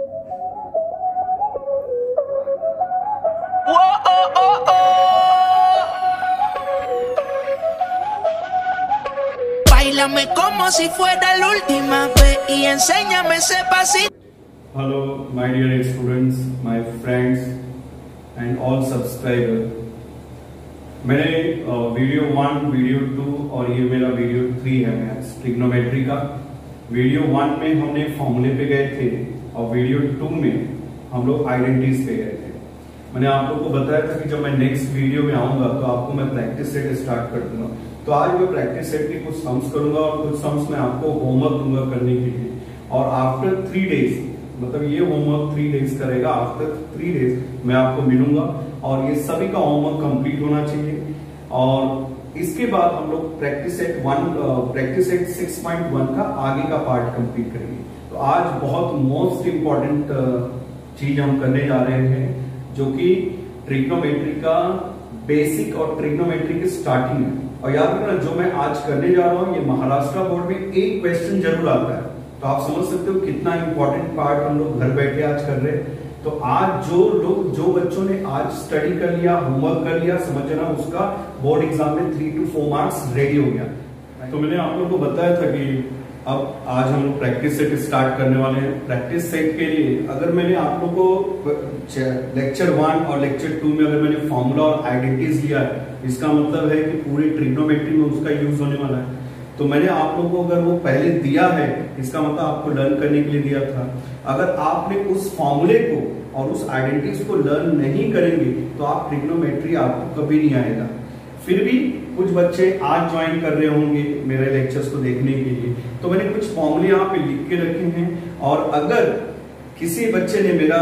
Báilame como si fuera la última vez y enséñame ese pasito. Hello, my dear students, my friends, and all subscribers. मैंने video 1, video 2 और ये मेरा video 3 है maths trigonometry का। Video 1 में हमने फॉर्मूले पे गए थे और वीडियो 2 में हम लोग आइडेंटिटीज पे गए थे। मैंने आप लोग को बताया था कि जब मैं नेक्स्ट वीडियो में आऊंगा तो आपको मैं प्रैक्टिस सेट स्टार्ट कर दूंगा। तो आज मैं प्रैक्टिस सेट के कुछ सम्स करूंगा और कुछ सम्स में आपको होमवर्क दूंगा करने के लिए। और आफ्टर 3 डेज, मतलब ये होमवर्क 3 डेज करेगा, आफ्टर 3 डेज मैं आपको मिलूंगा और ये सभी का होमवर्क कंप्लीट होना चाहिए। और इसके बाद हम लोग प्रैक्टिस सेट 6.1 का आगे का पार्ट कंप्लीट करेंगे। तो आज बहुत मोस्ट इंपॉर्टेंट चीज हम करने जा रहे हैं, जो कि ट्रिग्नोमेट्री का बेसिक और ट्रिग्नोमेट्री की स्टार्टिंग है। और याद रखना, जो मैं आज करने जा रहा हूं ये महाराष्ट्र बोर्ड में एक क्वेश्चन जरूर आता है। तो आप समझ सकते हो कितना इंपॉर्टेंट पार्ट हम लोग घर बैठे आज कर रहे हैं। तो आज जो बच्चों ने आज स्टडी कर लिया, होमवर्क कर लिया, समझना, उसका बोर्ड एग्जाम में 3 to 4 मार्क्स रेडी हो गया। तो मैंने आप लोग को बताया था कि अब आज हम लोग प्रैक्टिस सेट स्टार्ट करने वाले हैं। प्रैक्टिस सेट के लिए अगर मैंने आप लोग को लेक्चर 1 और लेक्चर 2 में अगर मैंने फॉर्मूला और आइडेंटिटीज लिया है, इसका मतलब है कि पूरी ट्रिग्नोमेट्री में उसका यूज होने वाला है। तो मैंने आप लोगों को अगर वो पहले दिया है, इसका मतलब आपको लर्न करने के लिए दिया था। अगर आपने उस फॉर्मूले को और उस आइडेंटिटीज को लर्न नहीं करेंगे तो आप ट्रिग्नोमेट्री आपको कभी नहीं आएगा। फिर भी कुछ बच्चे आज ज्वाइन कर रहे होंगे मेरे लेक्चर्स को देखने के लिए, तो मैंने कुछ फॉर्मूले यहाँ पे लिख के रखे हैं। और अगर किसी बच्चे ने मेरा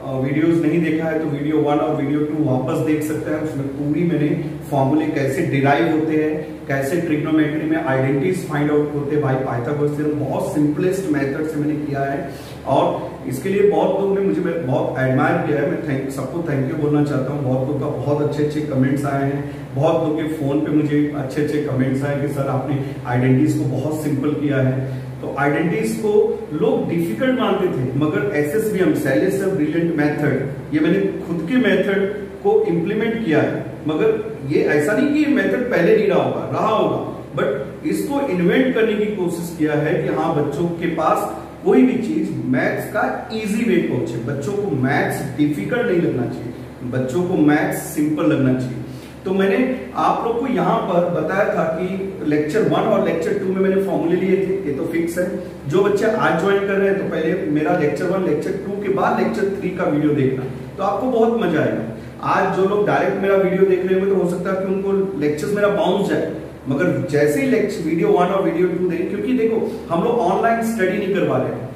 वीडियोस नहीं देखा है तो वीडियो 1 और वीडियो 2 वापस देख सकता है। उसमें पूरी मैंने फॉर्मूले कैसे डिराइव होते हैं, कैसे ट्रिग्नोमेट्री में आइडेंटिटीज फाइंड आउट होते हैं बाय पाइथागोरस थ्योरम, बहुत सिंपलेस्ट मेथड से मैंने किया है। और इसके लिए बहुत लोगों ने मुझे बहुत एडमायर किया है। मैं सबको थैंक यू बोलना चाहता हूँ। बहुत लोगों का बहुत अच्छे कमेंट्स आए हैं। बहुत लोगों के फोन पे मुझे अच्छे कमेंट्स आए कि सर आपने आइडेंटिटीज को बहुत सिंपल किया है। तो आइडेंटिटीज को लोग डिफिकल्ट मानते थे, मगर SSBM सैलिस सब ब्रिलियंट मेथड, ये मैंने खुद के मेथड को इंप्लीमेंट किया है। मगर ये ऐसा नहीं कि ये मेथड पहले नहीं रहा होगा, बट इसको इन्वेंट करने की कोशिश किया है कि हाँ, बच्चों के पास कोई भी चीज मैथ्स का इजी वे पहुंचे। बच्चों को मैथ्स डिफिकल्ट नहीं लगना चाहिए, बच्चों को मैथ्स सिंपल लगना चाहिए। तो मैंने आप लोग को यहाँ पर बताया था कि लेक्चर 1 और लेक्चर 2 में मैंने फॉर्मूले लिए थे, ये तो फिक्स है। जो बच्चे आज ज्वाइन कर रहे हैं तो पहले मेरा लेक्चर 1 लेक्चर 2 के बाद लेक्चर 3 का वीडियो देखना, तो आपको बहुत मजा आएगा। आज जो लोग डायरेक्ट मेरा वीडियो देख रहे होंगे तो हो सकता है कि उनको लेक्चर्स मेरा बाउंस जाए, मगर जैसे ही लेक्चर वीडियो 1 और वीडियो 2 देखें, क्योंकि देखो हम लोग ऑनलाइन स्टडी नहीं करवा रहे हैं,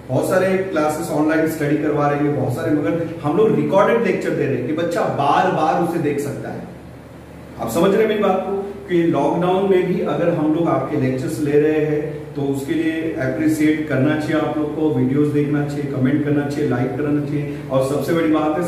बहुत सारे क्लासेस ऑनलाइन स्टडी करवा रहे हैं बहुत सारे, मगर हम लोग रिकॉर्डेड लेक्चर दे रहे हैं कि बच्चा बार बार उसे देख सकता है। आप समझ रहे हैं मेरी बात को कि लॉकडाउन में भी अगर हम लोग आपके लेक्चर्स ले रहे हैं तो उसके लिए अप्रिशिएट करना चाहिए आप लोग को, वीडियोस देखना चाहिए, कमेंट करना चाहिए, लाइक करना चाहिए। और सबसे बड़ी बात है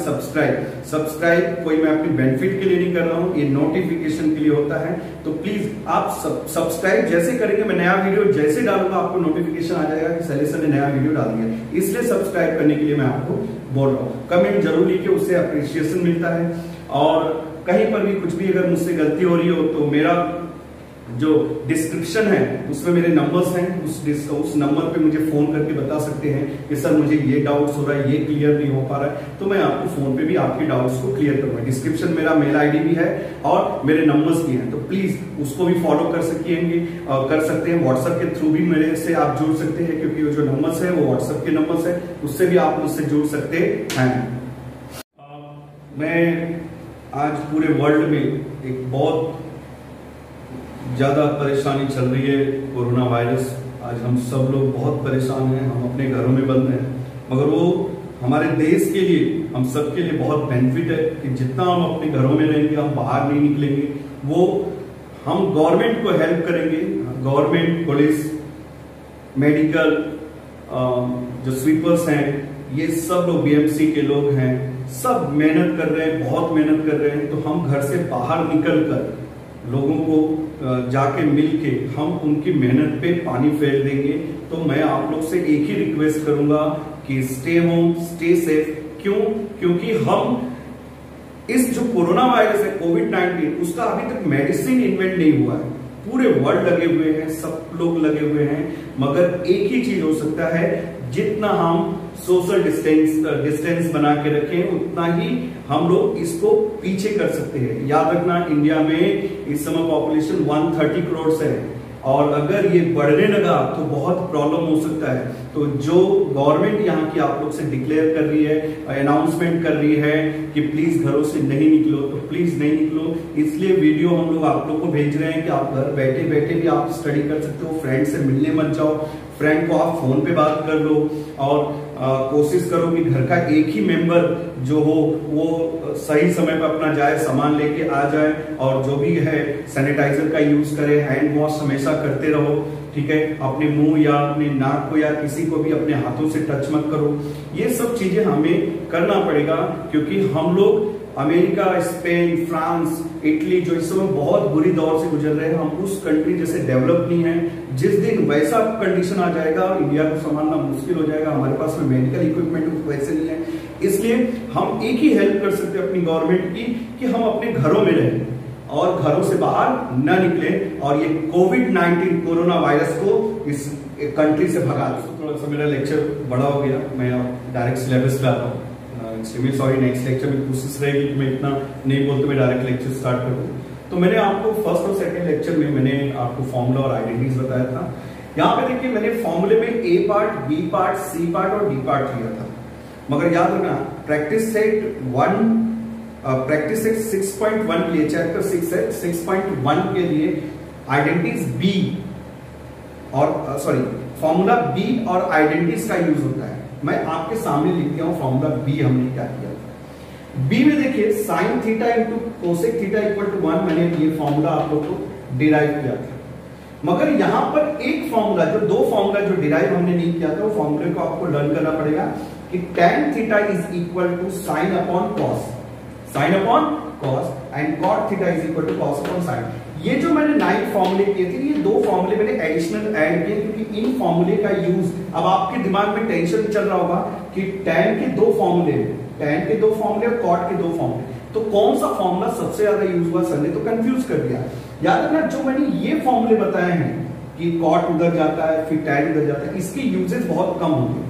सब्सक्राइब कोई मैं अपनी बेनिफिट के लिए नहीं कर रहा हूँ, ये नोटिफिकेशन के लिए होता है। तो प्लीज आप सब्सक्राइब जैसे करेंगे, मैं नया वीडियो जैसे डालूंगा आपको नोटिफिकेशन आ जाएगा कि सैलिस ने नया वीडियो डाल दिया, इसलिए सब्सक्राइब करने के लिए मैं आपको बोल रहा हूँ। कमेंट जरूर लिखिए, उससे अप्रिशिएशन मिलता है। और कहीं पर भी कुछ भी अगर मुझसे गलती हो रही हो तो मेरा जो डिस्क्रिप्शन है उसमें मेरे नंबर्स हैं, उस नंबर पे मुझे फोन करके बता सकते हैं कि सर मुझे ये डाउट्स हो रहा है, ये क्लियर नहीं हो पा रहा है, तो मैं आपको फोन पे भी आपके डाउट्स को क्लियर करूंगा। डिस्क्रिप्शन मेरा मेल आईडी भी है और मेरे नंबर्स भी हैं, तो प्लीज उसको भी फॉलो कर सकते हैं। व्हाट्सएप के थ्रू भी मेरे से आप जुड़ सकते हैं, क्योंकि जो नंबर्स है वो व्हाट्सएप के नंबर्स है, उससे भी आप मुझसे जुड़ सकते हैं। मैं आज पूरे वर्ल्ड में एक बहुत ज्यादा परेशानी चल रही है, कोरोना वायरस। आज हम सब लोग बहुत परेशान हैं, हम अपने घरों में बंद हैं, मगर वो हमारे देश के लिए, हम सब के लिए बहुत बेनिफिट है कि जितना हम अपने घरों में रहेंगे, हम बाहर नहीं निकलेंगे, वो हम गवर्नमेंट को हेल्प करेंगे। गवर्नमेंट, पुलिस, मेडिकल, जो स्वीपर्स हैं, ये सब लोग BMC के लोग हैं, सब मेहनत कर रहे हैं, बहुत मेहनत कर रहे हैं। तो हम घर से बाहर निकलकर लोगों को जाके मिलके हम उनकी मेहनत पे पानी फेर देंगे। तो मैं आप लोग से एक ही रिक्वेस्ट करूंगा कि स्टे होम, स्टे सेफ। क्यों? क्योंकि हम इस जो कोरोना वायरस है कोविड-19, उसका अभी तक मेडिसिन इन्वेंट नहीं हुआ है। पूरे वर्ल्ड लगे हुए हैं, सब लोग लगे हुए हैं, मगर एक ही चीज हो सकता है, जितना हम सोशल डिस्टेंस बना के रखें उतना ही हम लोग इसको पीछे कर सकते हैं। याद रखना, इंडिया में इस समय पॉपुलेशन 130 करोड़ से है, और अगर ये बढ़ने लगा तो बहुत प्रॉब्लम हो सकता है। तो जो गवर्नमेंट यहाँ की आप लोग से डिक्लेयर कर रही है, अनाउंसमेंट कर रही है कि प्लीज घरों से नहीं निकलो, तो प्लीज नहीं निकलो। इसलिए वीडियो हम लोग आप लोग को भेज रहे हैं कि आप घर बैठे बैठे भी आप स्टडी कर सकते हो। फ्रेंड से मिलने मत जाओ, फ्रेंड को आप फोन पे बात कर लो, और कोशिश करो कि घर का एक ही मेंबर जो हो वो सही समय पर अपना जाए, सामान लेके आ जाए, और जो भी है सैनिटाइजर का यूज करे, हैंड वॉश हमेशा करते रहो, ठीक है। अपने मुंह या अपने नाक को या किसी को भी अपने हाथों से टच मत करो। ये सब चीजें हमें करना पड़ेगा, क्योंकि हम लोग अमेरिका, स्पेन, फ्रांस, इटली जो इस समय बहुत बुरी दौर से गुजर रहे हैं, हम उस कंट्री जैसे डेवलप नहीं है। जिस दिन वैसा कंडीशन आ जाएगा, इंडिया को संभालना मुश्किल हो जाएगा। हमारे पास में मेडिकल इक्विपमेंट वैसे नहीं है, इसलिए हम एक ही हेल्प कर सकते हैं अपनी गवर्नमेंट की, कि हम अपने घरों में रहें और घरों से बाहर न निकलें, और ये कोविड-19 कोरोना वायरस को इस कंट्री से भगा दें। थोड़ा सा मेरा लेक्चर बड़ा हो गया, मैं डायरेक्ट सिलेबस पे आता हूँ। एक्सट्रीमली सॉरी, नेक्स्ट लेक्चर में कोशिश रहेगी कि मैं इतना नहीं बोलते मैं डायरेक्ट लेक्चर स्टार्ट कर दूं। तो मैंने आपको फर्स्ट और सेकंड लेक्चर में मैंने आपको फॉर्मूला और आइडेंटिटीज बताया था। यहाँ पे देखिए, मैंने फॉर्मूले में A part, B part, C part और डी पार्ट लिया था, मगर याद रखना प्रैक्टिस सेट 6.1 के लिए, चैप्टर 6 है, 6.1 के लिए आइडेंटिटीज बी और फॉर्मूला बी और आइडेंटिटीज का यूज होता है। मैं आपके सामने लिख दिया हूं फॉर्मूला बी हमने क्या किया था। बी में देखिए sine theta into cosec theta equal to 1, मैंने ये फॉर्मूला आप लोग को डिराइव किया था। मगर यहां पर एक फॉर्मूला, जो दो फॉर्मूला जो डिराइव हमने नहीं किया था, वो फॉर्मूले को आपको लर्न करना पड़ेगा कि tan theta is equal to sine upon cos, sine upon cos, and cot theta is equal to cos upon sine. ये जो मैंने 9 फॉर्मूले किए थे, ये 2 फॉर्मूले मैंने एडिशनल ऐड किए, क्योंकि इन फॉर्मूले का यूज, अब आपके दिमाग में टेंशन चल रहा होगा कि tan के 2 फॉर्मूले, tan के 2 फॉर्मूले और cot के 2 फॉर्मूले, तो कौन सा फॉर्मूला सबसे ज्यादा यूज हुआ? सर ने तो कंफ्यूज कर दिया। याद रखना, जो मैंने ये फॉर्मूले बताए हैं कि cot उधर जाता है फिर tan उधर जाता है, इसकी यूजेस बहुत कम होंगे।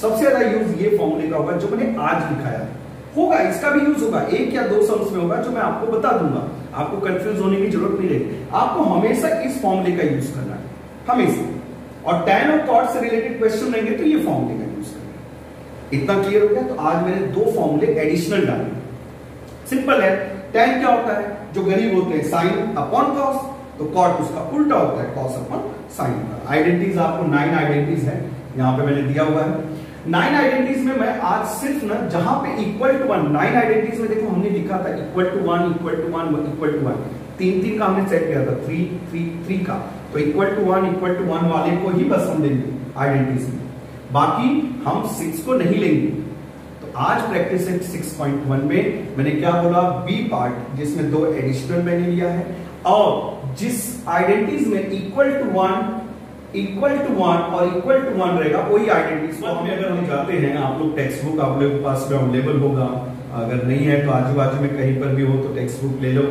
सबसे ज्यादा यूज ये फॉर्मूले का होगा जो मैंने आज दिखाया होगा, इसका भी यूज होगा, 1 या 2 सम्स में होगा, जो मैं आपको बता दूंगा। आपको कंफ्यूज होने की जरूरत नहीं रहेगी, आपको हमेशा इस फॉर्मूले का यूज करना है, हमेशा। और tan और cot से रिलेटेड क्वेश्चन रहेंगे तो ये फॉर्मूले का यूज करना है। इतना क्लियर हो गया? तो आज मैंने 2 फॉर्मूले एडिशनल डाले। सिंपल है। tan क्या होता है? जो गरीब होते हैं साइन अपॉन कॉस, तो cot उसका उल्टा होता है, कॉस अपॉन साइन। आइडेंटिटीज आपको 9 आइडेंटिटीज है, यहां पे मैंने दिया हुआ है। 9 आइडेंटिटीज में मैं आज सिर्फ ना, जहां पे इक्वल टू 1, 9 आइडेंटिटीज में देखो हमने लिखा था equal to 1, equal to 1, equal to 1, 3 का हमने सेट किया था, 3 का, तो इक्वल टू 1, इक्वल टू 1 वाले को ही बस हम लेंगे आइडेंटिटीज में, बाकी हम 6 को नहीं लेंगे। तो आज प्रैक्टिस सेट 6.1 में मैंने क्या बोला? बी पार्ट, जिसमें 2 एडिशनल मैंने लिया है, और जिस आइडेंटिटीज में इक्वल टू 1 और इक्वल टू 1 रहेगा, वही आइडेंटिटीज को हमें, अगर हम जाते हैं, आप लोग टेक्स्ट बुक आप लोग के पास में अवेलेबल होगा, अगर नहीं है तो आजू बाजू में कहीं पर भी हो तो टेक्स्ट बुक ले लो,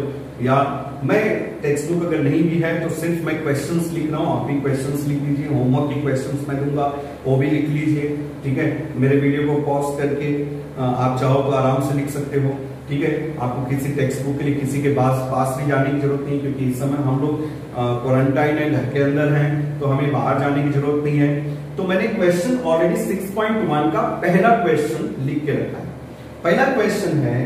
या मैं टेक्स्ट बुक अगर नहीं भी है तो सिर्फ मैं क्वेश्चंस लिख रहा हूँ, आप भी क्वेश्चंस लिख लीजिए, होमवर्क की क्वेश्चंस मैं दूंगा, वो भी लिख लीजिए, ठीक है। मेरे वीडियो को पॉज करके आप चाहो तो आराम से लिख सकते हो, ठीक है। आपको किसी टेक्स्ट बुक के लिए किसी के पास भी जाने की जरूरत नहीं, क्योंकि इस समय हम लोग क्वारंटाइन है, घर के अंदर हैं, तो हमें बाहर जाने की जरूरत नहीं है। तो मैंने क्वेश्चन ऑलरेडी 6.1 का पहला क्वेश्चन लिख के रखा है। पहला क्वेश्चन है,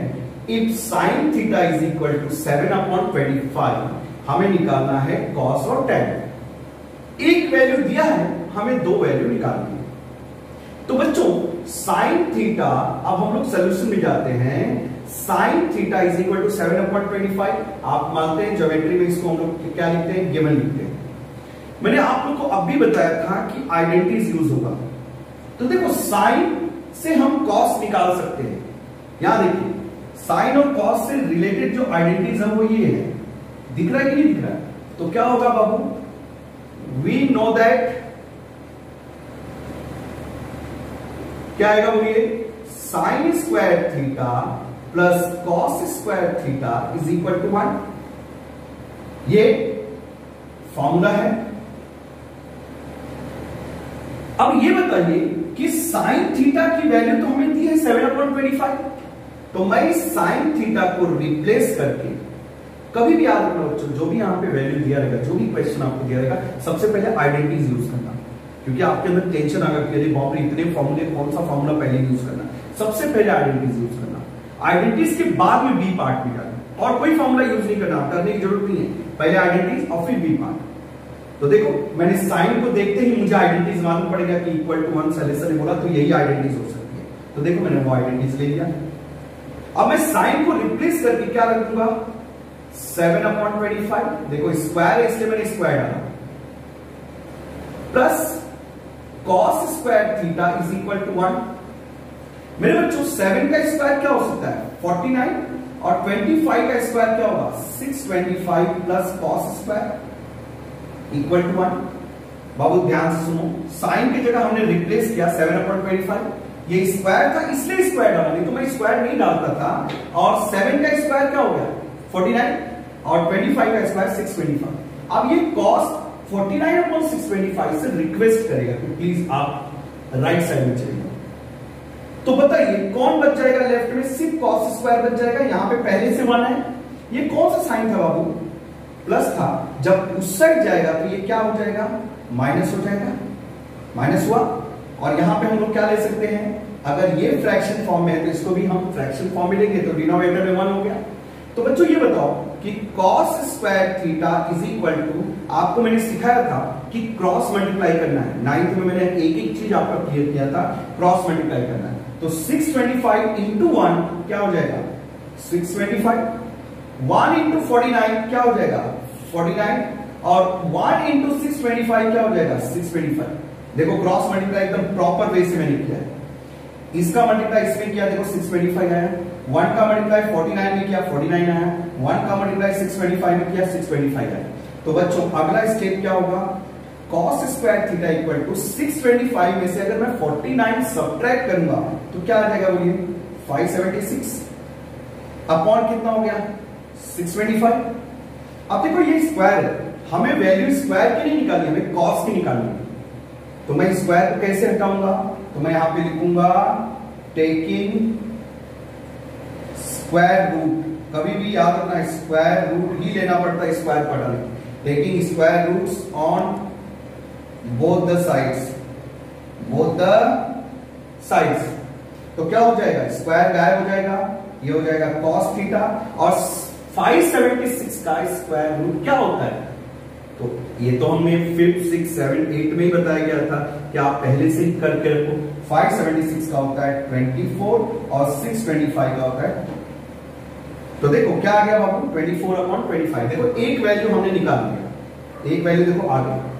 if sine theta is equal to 7/25, हमें निकालना है कॉस और tan। एक वैल्यू दिया है, हमें 2 वैल्यू निकालनी है। तो बच्चों साइन थीटा, अब हम लोग सोल्यूशन में जाते हैं। Sine theta is equal to 7/25, आप मानते हैं ज्योमेट्री में इसको हम लोग क्या लिखते हैं? गिवन लिखते हैं। मैंने आप लोग को अब भी बताया था कि आइडेंटिटीज यूज होगा। तो देखो साइन से हम कॉस निकाल सकते हैं। यहां देखिए, साइन और कॉस से रिलेटेड जो आइडेंटिटीज है वो ये है, दिख रहा है कि नहीं दिख रहा है? तो क्या होगा बाबू? वी नो दैट क्या आएगा बोलिए, sine square theta plus cos square theta is equal to 1। ये फॉर्मूला है। अब ये बताइए कि साइन थीटा की वैल्यू तो हमें दी है 7/25, तो मैं इस साइन थीटा को रिप्लेस करके, कभी भी याद रखना बच्चों, जो भी यहां पे वैल्यू दिया रहेगा, जो भी क्वेश्चन आपको दिया रहेगा, सबसे पहले आइडेंटिटीज यूज करना, क्योंकि आपके अंदर टेंशन आएगा कि अरे बाप रे इतने फॉर्मूले, कौन सा फॉर्मूला पहले यूज करना। सबसे पहले आइडेंटिटीज यूज करना, आइडेंटिटीज के बाद में बी पार्ट निकालना, और कोई फॉर्मूला यूज नहीं करना, करने की जरूरत नहीं है, पहले आइडेंटिटीज और फिर बी पार्ट। तो देखो मैंने साइन को देखते ही मुझे आइडेंटिटीज मालूम पड़ेगा कि इक्वल टू 1 सैलेसर ने बोला, तो यही आइडेंटिटीज हो सकती है। तो देखो मैंने वो आइडेंटिटीज ले लिया। अब मैं साइन को रिप्लेस करके क्या रख दूंगा, 7/25, देखो स्क्वायर है इसलिए मैंने स्क्वायर डाला, plus cos square theta is equal to 1। मेरे बच्चों 7 का स्क्वायर क्या हो सकता है, 49, और 25 का स्क्वायर क्या होगा, 625 plus cos square equal to 1। बाबू ध्यान से सुनो, साइन की जगह हमने रिप्लेस किया 7/25, ये स्क्वायर था इसलिए स्क्वायर डाला, नहीं तो मैं स्क्वायर नहीं डालता था। और 7 का स्क्वायर क्या हो गया, 49, और 25 का स्क्वायर 625। अब ये cos 49/625 से रिक्वेस्ट करेगा कि प्लीज आप राइट साइड में चलिए। तो बताइए कौन बच जाएगा लेफ्ट में, सिर्फ cos स्क्वायर बच जाएगा, यहां पे पहले से 1 है। ये कौन सा साइन था बाबू, प्लस था, जब उस साइड जाएगा तो ये क्या हो जाएगा, माइनस हो जाएगा, माइनस हुआ। और यहां पे हम लोग क्या ले सकते हैं, अगर ये फ्रैक्शन फॉर्म में है तो इसको भी हम फ्रैक्शन फॉर्म में लेंगे, तो डिनोमिनेटर में 1 हो गया। तो बच्चों ये बताओ कि cos square theta is equal to, आपको मैंने सिखाया था कि क्रॉस मल्टीप्लाई करना है, 9th में मैंने एक एक चीज आपका क्लियर किया था, क्रॉस मल्टीप्लाई करना है। तो 625 इंटू 1 क्या हो जाएगा, 625, 1 इंटू 49 क्या हो जाएगा, 49, और 1 इंटू 625 क्या हो जाएगा, 625। देखो क्रॉस मल्टीप्लाई एकदम प्रॉपर वे से मैंने किया है, इसका मल्टीप्लाई इसमें किया, देखो 625 आया, 1 का मल्टीप्लाई 49 में किया, 49 आया, 1 का मल्टीप्लाई 625 में किया, 625 आया। तो बच्चों अगला स्टेप क्या होगा, cos square theta equal to 625 में से अगर मैं 49 सब्ट्रैक्ट करूंगा तो क्या आ जाएगा बोलिए, 576 अपॉन कितना हो गया, 625। अब देखो ये स्क्वायर है, हमें वैल्यू स्क्वायर की नहीं निकालनी, हमें cos की निकालनी है। तो मैं स्क्वायर को कैसे हटाऊंगा, तो मैं यहां पे लिखूंगा टेकिंग स्क्वायर रूट, कभी भी याद रखना स्क्वायर रूट ही लेना पड़ता है स्क्वायर को हटाने, taking square roots on both the sides, both the sides. तो क्या हो जाएगा, स्क्वायर गायब हो जाएगा, ये हो जाएगा cos थीटा, और 576 का स्क्वायर रूट क्या होता है, तो ये तो हमें 5th 6th 7th 8th में ही बताया गया था कि आप पहले से ही करके रखो। 576 का होता है 24 और 625 का होता है, तो देखो क्या आ गया बाबू, 24/25। देखो एक वैल्यू हमने निकाल दिया, एक वैल्यू देखो आ गई।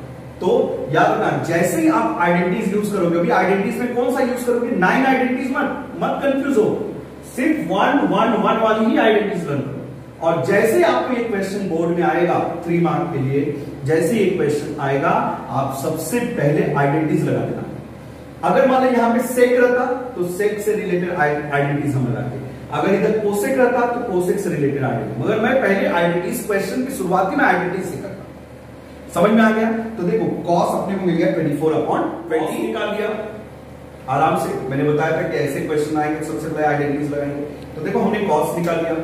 तो याद रखना जैसे ही आप आइडेंटिटीज यूज करोगे, अभी आइडेंटिटीज में कौन सा यूज करोगे, 9 आइडेंटिटीज मत कंफ्यूज हो, सिर्फ 1 1 1 वाली ही आइडेंटिटीज लर्न करो। और जैसे ही आपको एक क्वेश्चन बोर्ड में आएगा 3 मार्क के लिए, जैसे ही एक क्वेश्चन आएगा आप सबसे पहले आइडेंटिटीज लगा देना। अगर मान लो यहां पे सेक रहता तो सेक से रिलेटेड आइडेंटिटीज हम लगाते, अगर इधर कोसेक रहता तो कोसेक से रिलेटेड आइडेंटिटी, मगर मैं पहले आइडेंटिटीज क्वेश्चन की शुरुआती में आइडेंटिटीज से करता। समझ में आ गया? तो देखो cos अपने को मिल गया 24/20 निकाल लिया आराम से। मैंने बताया था कि ऐसे क्वेश्चन आएंगे सबसे पहले आइडेंटिटीज लगाएंगे। तो देखो हमने cos निकाल लिया।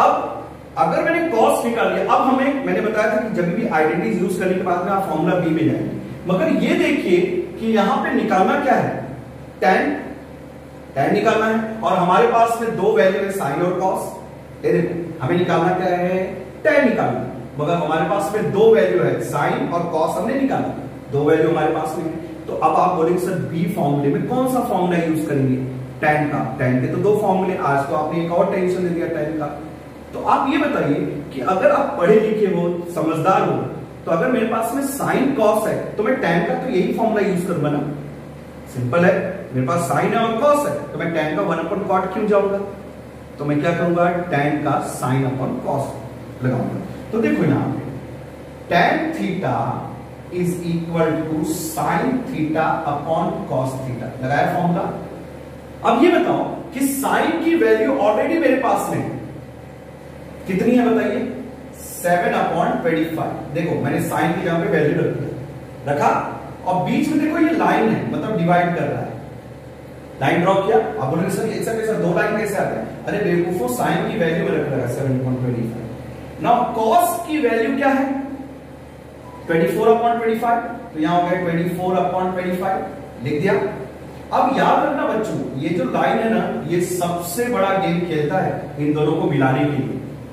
अब अगर मैंने cos निकाल लिया, अब मैंने बताया था कि जब भी आइडेंटिटीज यूज करने के बाद में आप फॉर्मूला बी में जाएंगे, मगर ये देखिए कि यहां पे निकालना क्या है, tan निकालना है, और हमारे पास में दो वैल्यू है साइन और cos। देखो हमें निकालना क्या है, tan निकालना, मगर हमारे पास में दो वैल्यू है साइन और cos, हमने निकाला, दो वैल्यू हमारे पास में है। तो अब आप बोलेंगे सर बी फॉर्मूले में कौन सा फॉर्मूला यूज करेंगे, tan का। tan के तो दो फॉर्मूले, आज तो आपने एक और टेंशन दे दिया tan का। तो आप ये बताइए कि अगर आप पढ़े लिखे हो, समझदार हो, तो अगर मेरे पास में साइन cos है तो मैं tan का तो यही फॉर्मूला यूज करूंगा ना, सिंपल है। मेरे पास साइन है और cos है तो मैं tan का 1/cot क्यों जाऊंगा, तो मैं क्या करूंगा, tan का sin/cos लगाऊंगा। तो देखो यहां पे tan theta is equal to sin theta upon cos theta, लगाया फॉर्मूला। अब ये बताओ कि साइन की वैल्यू ऑलरेडी मेरे पास में कितनी है बताइए, 7/25। देखो मैंने साइन की जगह पे वैल्यू रखा और बीच में देखो ये लाइन है, मतलब डिवाइड कर रहा है, लाइन ड्रॉ किया। आप बोलोगे सर ऐसा कैसा, दो लाइन कैसे आते हैं? अरे बेवकूफो, साइन की वैल्यू में रख रहा है 7/25। नाउ कॉस की वैल्यू क्या है, 24/25, तो यहां हो गया 24/25, लिख दिया। अब याद रखना बच्चों, ये जो लाइन है ना, ये सबसे बड़ा गेम खेलता है इन दोनों को मिलाने के लिए।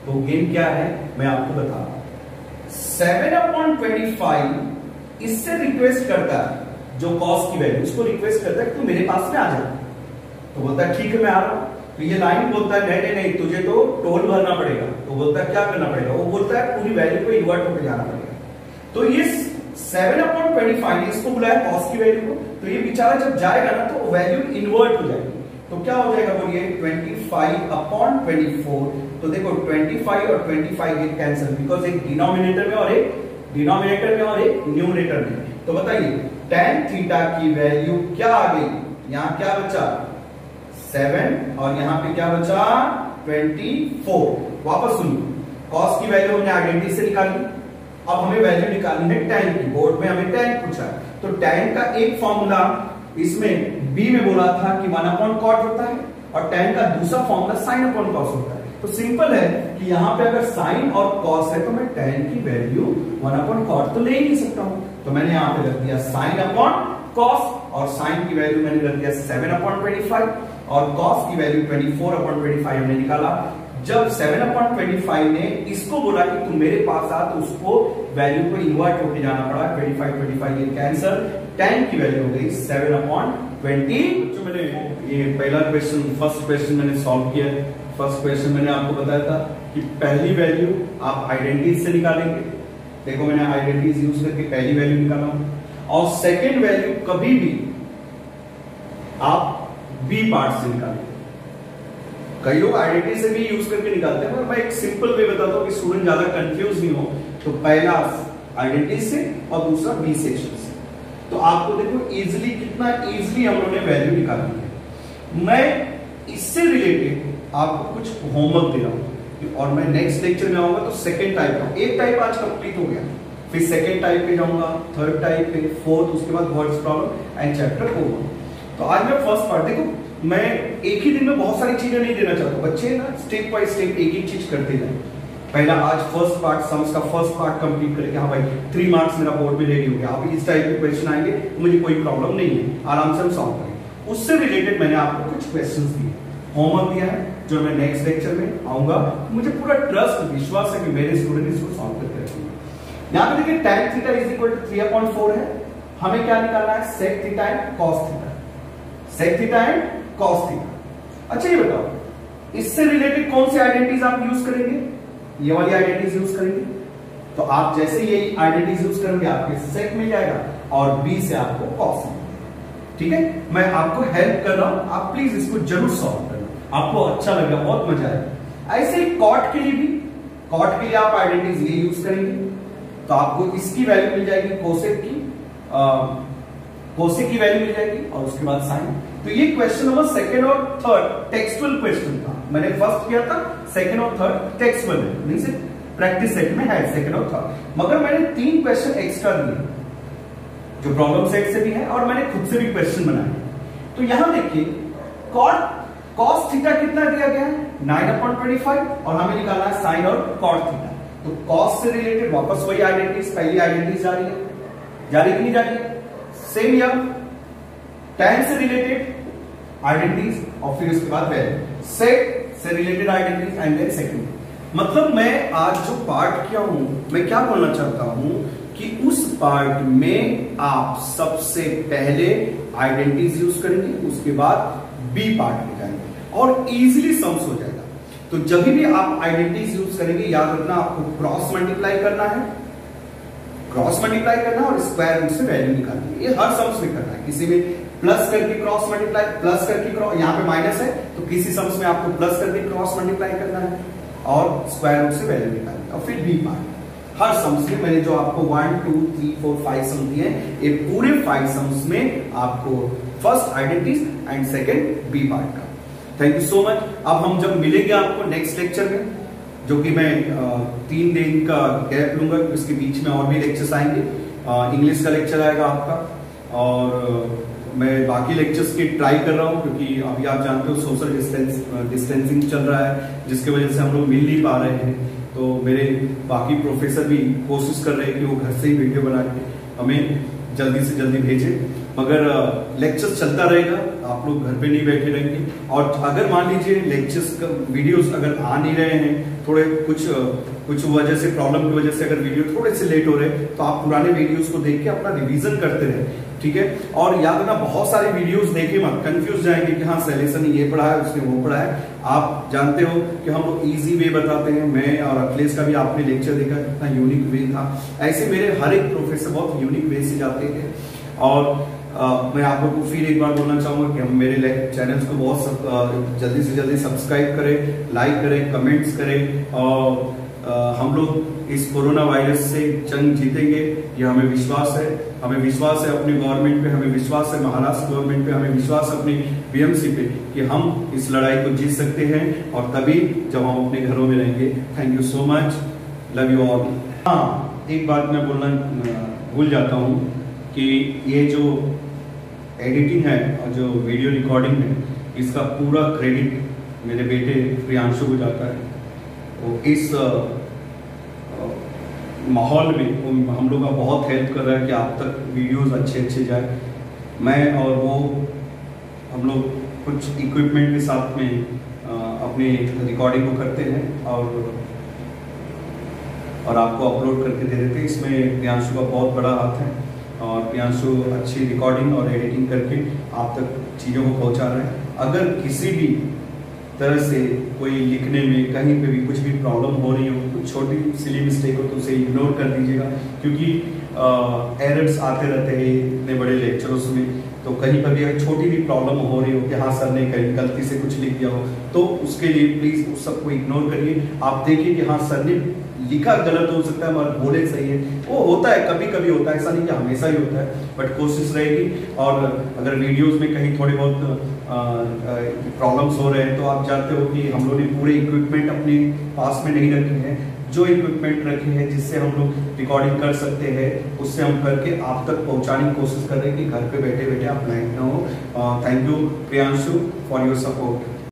तो गेम क्या है मैं आपको बता रहा हूं। 7/25 इससे रिक्वेस्ट करता है, जो कॉस की वैल्यू, उसको रिक्वेस्ट करता है कि तू मेरे पास में आ जा। तो बोलता है ठीक है मैं आ रहा हूं। तो ये लाइन बोलता है नहीं नहीं तुझे तो टोल भरना पड़ेगा। तो बोलता है क्या करना पड़ेगा? वो बोलता है पूरी वैल्यू को इन्वर्ट होकर जाना पड़ेगा। तो ये 7/25 इसको बुलाया कॉस की वैल्यू को, तो ये बेचारा जब जाएगा ना तो वैल्यू इन्वर्ट हो जाएगी। तो क्या हो जाएगा बोलिए, 25/24। तो देखो 25 और 25 ये कैंसिल, बिकॉज एक डिनोमिनेटर में और एक न्यूमरेटर में। तो बताइए tan थीटा की वैल्यू क्या आ गई, यहां क्या बचा 7 और यहां पे क्या बचा 24। वापस सुनिए, कॉस की वैल्यू हमने आइडेंटिटी से निकाली, अब हमें वैल्यू निकालनी है tan की। बोर्ड में हमें tan पूछा, तो tan का एक फॉर्मूला इसमें b में बोला था कि 1/cot होता है, और tan का दूसरा फॉर्मूला sin/cos होता है। तो सिंपल है कि यहाँ पे अगर sin और cos है तो मैं tan की वैल्यू 1/cot तो ले ही नहीं सकता हूं। तो मैंने यहाँ पे रख दिया sin/cos, और sin की वैल्यू मैंने रख दिया 7/25, और cos की वैल्यू 24/25 हमने निकाला। जब 7/25 ने इसको बोला कि तुम मेरे पास आ, तो उसको वैल्यू को इन्वर्ट होके जाना पड़ा, 25 ये कैंसिल, tan की वैल्यू हो गई 7/20। जो मैंने ये पहला क्वेश्चन, फर्स्ट क्वेश्चन मैंने सॉल्व किया है। फर्स्ट क्वेश्चन मैंने आपको बताया था कि पहली वैल्यू आप आइडेंटिटीज से निकालेंगे। देखो मैंने आइडेंटिटीज यूज करके पहली वैल्यू निकाला हूं, और सेकेंड वैल्यू कभी भी आप बी पार्ट से निकालेंगे। कई लोग आइडेंटिटी से भी यूज करके निकालते हैं, पर मैं एक सिंपल वे बताता हूं कि स्टूडेंट ज्यादा कंफ्यूज नहीं हो। तो पहला आइडेंटिटी से और दूसरा बी सेक्शन से। तो आपको देखो इजीली, कितना इजीली हम लोगों ने वैल्यू निकाली है। मैं इससे रिलेटेड आपको कुछ होमवर्क दे रहा हूं, और मैं नेक्स्ट लेक्चर में आऊंगा तो सेकंड टाइप का, एक टाइप आज कंप्लीट हो गया, फिर सेकंड टाइप पे जाऊंगा, थर्ड टाइप पे, फोर्थ, उसके बाद words problem and chapter over. तो आज मैं फर्स्ट पार्ट, देखो मैं एक ही दिन में बहुत सारी चीजें नहीं देना चाहता, बच्चे ना स्टेप बाय स्टेप एक एक चीज करते जाए। पहला आज फर्स्ट पार्ट, सम्स का फर्स्ट पार्ट कंप्लीट करके, हाँ भाई 3 मार्क्स मेरा बोर्ड में रेडी हो गया। अब इस टाइप के क्वेश्चन आएंगे तो मुझे कोई प्रॉब्लम नहीं है, आराम से हम सॉल्व करेंगे। उससे रिलेटेड मैंने आपको कुछ क्वेश्चंस दिए, होमवर्क दिया है, जो मैं नेक्स्ट लेक्चर में आऊंगा। मुझे पूरा ट्रस्ट, विश्वास है कि मेरे स्टूडेंट इसको सॉल्व करके रखेंगे। यहां पे देखिए tan theta is equal to 3/4 है। हमें क्या निकालना है, sec theta and cos theta, sec theta and cos theta. अच्छा ये बताओ, इससे रिलेटेड कौन सी आइडेंटिटीज आप यूज करेंगे? ये वाली आइडेंटिटीज यूज करेंगे। तो आप जैसे ये आइडेंटिटीज यूज करेंगे आपके sec मिल जाएगा, और b से आपको cos मिल जाएगा। ठीक है, मैं आपको हेल्प कर रहा हूं, आप प्लीज इसको जरूर सॉल्व करना, आपको अच्छा लगेगा, बहुत मजा आएगा। ऐसे ही कॉट के लिए भी, कॉट के लिए आप आइडेंटिटीज ये यूज करेंगे, तो आपको इसकी वैल्यू मिल जाएगी, कोसेक की वैल्यू मिल जाएगी, और उसके बाद साइन। तो ये क्वेश्चन नंबर सेकंड और थर्ड टेक्सचुअल क्वेश्चन था। मैंने फर्स्ट किया था, सेकंड और थर्ड टेक्सचुअल है, मींस प्रैक्टिस सेट में है सेकंड और थर्ड। मगर मैंने 3 क्वेश्चन एक्स्ट्रा दिए, जो प्रॉब्लम सेट से भी है, और मैंने खुद से भी क्वेश्चन बनाए। तो यहां देखिए cos थीटा कितना दिया गया है, 9/25, और हमें निकालना है साइन और cot थीटा। तो cos से रिलेटेड वापस वही आइडेंटिटीज, पहली आइडेंटिटीज जा रही है, कि नहीं जा रही है? सेम या tan से रिलेटेड आइडेंटिटीज, और फिर उसके बाद वैल्यू, sec से related identities and then second. मतलब मैं आज जो पार्ट किया हूं, मैं क्या बोलना चाहता हूं कि उस पार्ट में आप सबसे पहले आइडेंटिटीज यूज करेंगे, उसके बाद बी पार्ट में जाएंगे, और इजीली सम्स हो जाएगा। तो जब भी आप आइडेंटिटीज यूज करेंगे, याद रखना आपको क्रॉस मल्टीप्लाई करना है, और स्क्वायर रूट से वैल्यू निकालनी है। ये हर सम्स में करना है, किसी में प्लस करके क्रॉस मल्टीप्लाई, प्लस करके क्रॉस, यहाँ पे माइनस है तो किसी सम्स में आपको प्लस करके क्रॉस मल्टीप्लाई करना है, और स्क्वायर रूट से वैल्यू निकालनी है, और फिर बी पार्ट। हर सम्स में मैंने जो आपको 1 2 3 4 5 सम दिए हैं, ये पूरे 5 सम्स में आपको first identities and second B part का। Thank you so much. अब हम जब मिलेंगे आपको नेक्स्ट लेक्चर में, जो कि मैं 3 दिन का गैप लूंगा, इसके बीच में और भी लेक्चर्स आएंगे। इंग्लिश का लेक्चर आएगा आपका, और मैं बाकी लेक्चर्स की ट्राई कर रहा हूं, क्योंकि अभी आप जानते हो सोशल डिस्टेंसिंग चल रहा है, जिसकी वजह से हम लोग मिल नहीं पा रहे हैं। तो मेरे बाकी प्रोफेसर भी कोशिश कर रहे हैं कि वो घर से ही वीडियो बना के हमें जल्दी से जल्दी भेजें, मगर लेक्चर्स चलता रहेगा, आप लोग घर पे नहीं बैठे रहेंगे। और अगर मान लीजिए लेक्चर्स का वीडियोस अगर आ नहीं रहे हैं, थोड़े कुछ वजह से, प्रॉब्लम की वजह से अगर वीडियो थोड़े से लेट हो रहे हैं, तो आप पुराने वीडियोस को देख के अपना रिवीजन करते रहे, ठीक है। और याद रखना, बहुत सारे वीडियोस देखे मत, कंफ्यूज जाएंगे कि हाँ सैलेसन ये पढ़ा है, उसने वो पढ़ा है। आप जानते हो कि हम लोग इजी वे बताते हैं। मैं और अखिलेश का भी आपने लेक्चर देखा, कितना यूनिक वे था। ऐसे मेरे हर एक प्रोफेसर बहुत यूनिक वे से जाते हैं। और मैं आप लोग को फिर एक बार बोलना चाहूंगा कि हम मेरे चैनल्स को बहुत जल्दी से जल्दी सब्सक्राइब करें, लाइक करें, कमेंट्स करें, और हम लोग इस कोरोना वायरस से जंग जीतेंगे, ये हमें विश्वास है। हमें विश्वास है अपनी गवर्नमेंट पे, हमें विश्वास है महाराष्ट्र गवर्नमेंट पे, हमें विश्वास है अपनी बीएमसी पे कि हम इस लड़ाई को जीत सकते हैं, और तभी जब हम अपने घरों में रहेंगे। Thank you so much, love you all. हाँ, एक बात मैं बोलना भूल जाता हूँ कि ये जो एडिटिंग है और जो वीडियो रिकॉर्डिंग है, इसका पूरा क्रेडिट मेरे बेटे प्रियांशु को जाता है। तो इस माहौल में हम लोग का बहुत हेल्प कर रहा है कि आप तक वीडियोस अच्छे जाए। मैं और वो, हम लोग कुछ इक्विपमेंट के साथ में अपनी रिकॉर्डिंग को करते हैं और आपको अपलोड करके दे देते हैं। इसमें प्रियांशु का बहुत बड़ा हाथ है, और प्रियांशु अच्छी रिकॉर्डिंग और एडिटिंग करके आप तक चीज़ों को पहुंचा रहे हैं। अगर किसी भी तरह से कोई लिखने में कहीं पे भी कुछ भी प्रॉब्लम हो रही हो, कुछ छोटी सिली मिस्टेक हो, तो उसे इग्नोर कर दीजिएगा, क्योंकि एरर्स आते रहते हैं इतने बड़े लेक्चर्स में। तो कहीं पर भी अगर छोटी भी प्रॉब्लम हो रही हो कि हाँ सर ने कहीं गलती से कुछ लिख दिया हो, तो उसके लिए प्लीज उस सबको इग्नोर करिए। आप देखिए कि हाँ सर ने लिखा गलत हो सकता है मगर बोले सही है, वो होता है, कभी कभी होता है, ऐसा नहीं कि हमेशा ही होता है, बट कोशिश रहेगी। और अगर वीडियोस में कहीं थोड़ी बहुत प्रॉब्लम्स हो रहे हैं, तो आप जानते हो कि हम लोग ने पूरे इक्विपमेंट अपने पास में नहीं रखे हैं। जो इक्विपमेंट रखे हैं जिससे हम लोग रिकॉर्डिंग कर सकते हैं, उससे हम करके आप तक पहुंचाने की कोशिश कर रहे हैं कि घर पे बैठे बैठे आप लाइक ना हो। Thank you Priyanshu for your support.